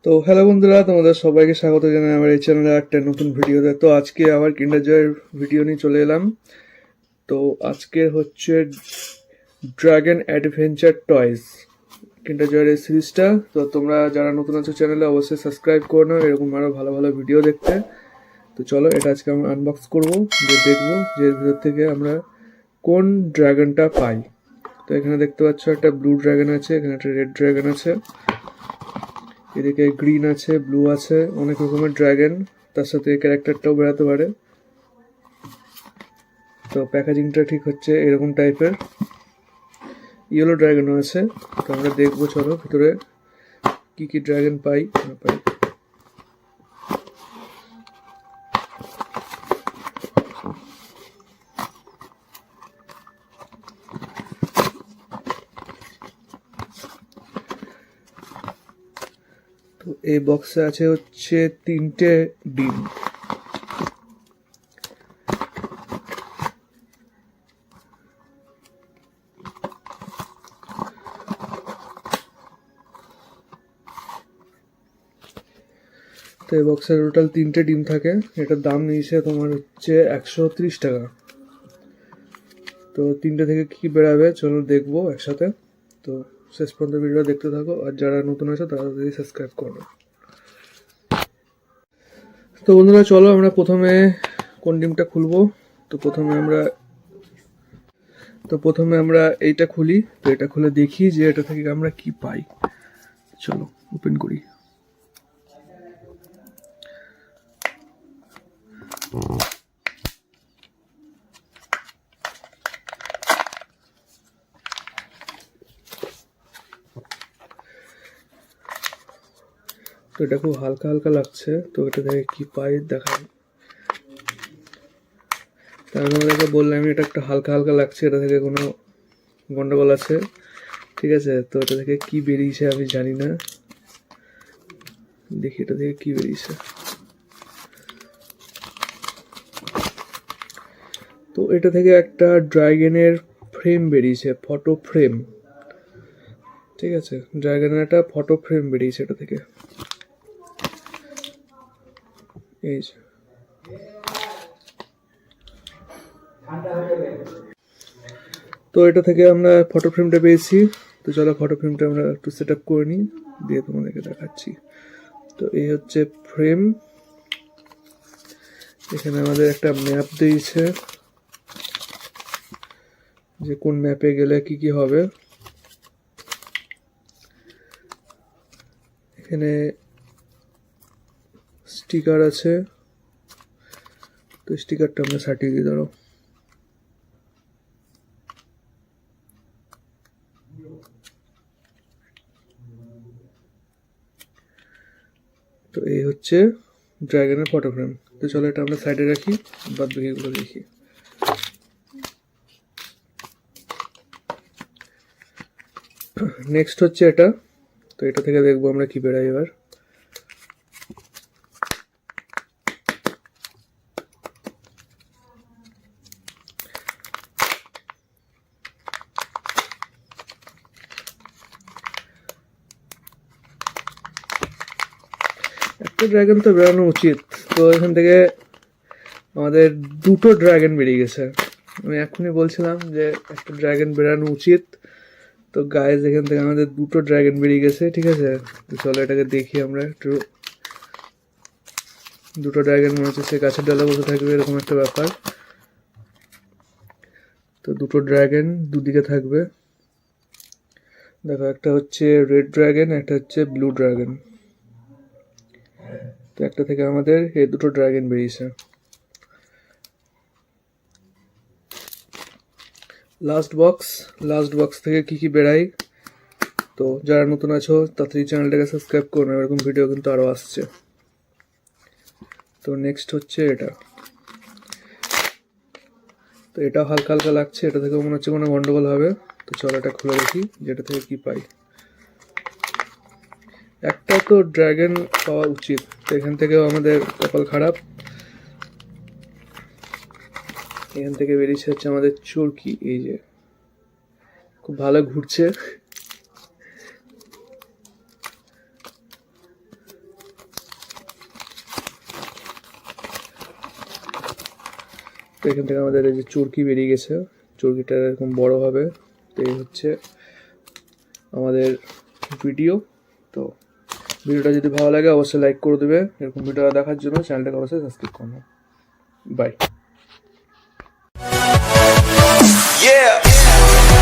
তো হ্যালো বন্ধুরা, তোমাদের সবাইকে স্বাগত জানাই আমার এই চ্যানেলে একটা নতুন ভিডিওতে। তো আজকে আবার কিন্ডার জয়ের ভিডিও নিয়ে চলে এলাম। তো আজকে হচ্ছে ড্রাগন অ্যাডভেঞ্চার টয়েস, কিন্ডার জয়ের এই সিরিজটা। তো তোমরা যারা নতুন আছো চ্যানেলে অবশ্যই সাবস্ক্রাইব করে নাও এরকম আরও ভালো ভালো ভিডিও দেখতে। তো চলো এটা আজকে আমরা আনবক্স করবো, যে দেখবো যে এর ভিতর থেকে আমরা কোন ড্রাগনটা পাই। তো এখানে দেখতে পাচ্ছ একটা ব্লু ড্রাগন আছে, এখানে একটা রেড ড্রাগন আছে, এদিকে গ্রিন আছে, ব্লু আছে, অনেক রকমের ড্রাগন, তার সাথে ক্যারেক্টারটাও বেরাতে পারে। তো প্যাকেজিংটা ঠিক হচ্ছে এরকম টাইপের। ইয়েলো ড্রাগনও আছে। তো আমরা দেখবো, চলো ভিতরে কি কি ড্রাগন পাই না পাই। তো এই বক্সে আছে হচ্ছে 3টে ডিম। তো এই বক্সে টোটাল 3টে ডিম থাকে। এটার দাম নিয়েছে তোমার হচ্ছে 130 টাকা। তো 3টে থেকে কি বেরাবে চলো দেখবো একসাথে। তো শেষ পর্যন্ত ভিডিও দেখতে থাকো, আর যারা নতুন আছে তারা যদি সাবস্ক্রাইব করো। তো বন্ধুরা চলো আমরা প্রথমে কোন ডিমটা খুলবো। তো প্রথমে আমরা এইটা খুলি। তো এটা খুলে দেখি যে এটা থেকে আমরা কি পাই। চলো ওপেন করি। তো এটা খুব হালকা হালকা লাগছে। তো এটা থেকে কি পাই দেখাই। তার তোমাদেরকে বললাম এটা একটা হালকা হালকা লাগছে, এটা থেকে কোনো গন্ডগোল আছে, ঠিক আছে। তো এটা থেকে কি বেরিয়েছে আমি জানি না, দেখি এটা থেকে কি বেরিয়েছে। তো এটা থেকে একটা ড্রাগনের ফ্রেম বেরিয়েছে, ফটো ফ্রেম, ঠিক আছে। ড্রাগনের একটা ফটো ফ্রেম বেরিয়েছে এটা থেকে, এই যে। তো এটা থেকে আমরা ফটো ফ্রেমটা পেয়েছি। তো চলো ফটো ফ্রেমটা আমরা একটু সেট আপ করে নিই, দিয়ে তোমাদেরকে দেখাচ্ছি। তো এই হচ্ছে ফ্রেম। এখানে আমাদের একটা ম্যাপ দিয়েছে, যে কোন ম্যাপে গেলে কি কি হবে। এখানে স্টিকার আছে। তো স্টিকারটা আমরা সাটিয়ে দিয়ে দাঁড়ো। তো এই হচ্ছে ড্রাগনের ফটো ফ্রেম। তো চলো এটা আমরা সাইডে রাখি, বাদ বাকিগুলো দেখি। নেক্সট হচ্ছে এটা। তো এটা থেকে দেখবো আমরা কি বেরাই এবার। একটা ড্রাগন তো বেরানো উচিত। তো এখান থেকে আমাদের 2টো ড্রাগন বেরিয়ে গেছে। আমি এখনই বলছিলাম যে একটা ড্রাগন বেরানো উচিত। তো গাইজ এখান থেকে আমাদের 2টো ড্রাগন বেরিয়ে গেছে, ঠিক আছে। তো চলো এটাকে দেখি আমরা একটু। 2টো ড্রাগন মনে হচ্ছে সে গাছের ডালে বসে থাকবে, এরকম একটা ব্যাপার। তো 2টো ড্রাগন দুদিকে থাকবে। দেখো একটা হচ্ছে রেড ড্রাগন, একটা হচ্ছে ব্লু ড্রাগন। তো একটা থেকে আমাদের এই 2টো ড্রাগন বেরিয়েছে। লাস্ট বক্স থেকে কি কি বেরাই। তো যারা নতুন আছো তাড়াতাড়ি চ্যানেলটাকে সাবস্ক্রাইব করো, এরকম ভিডিও কিন্তু আরও আসছে। তো নেক্সট হচ্ছে এটা। তো এটাও হালকা হালকা লাগছে, এটা থেকে মনে হচ্ছে কোনো গন্ডগোল হবে। তো চলো এটা খুলে দেখি যেটা থেকে কি পাই। একটা তো ড্রাগন পাওয়া উচিত, তো এখান থেকেও আমাদের কপাল খারাপ। এখান থেকে বেরিয়েছে হচ্ছে আমাদের চরকি, এই যে খুব ভালো ঘুরছে। তো এখান থেকে আমাদের এই যে চরকি বেরিয়ে গেছে, চরকিটা এরকম বড় হবে। তো এই হচ্ছে আমাদের ভিডিও। তো ভিডিওটা যদি ভালো লাগে অবশ্যই লাইক করে দেবে। এরকম ভিডিও দেখার জন্য চ্যানেলটাকে অবশ্যই সাবস্ক্রাইব করবে। বাই। Yeah.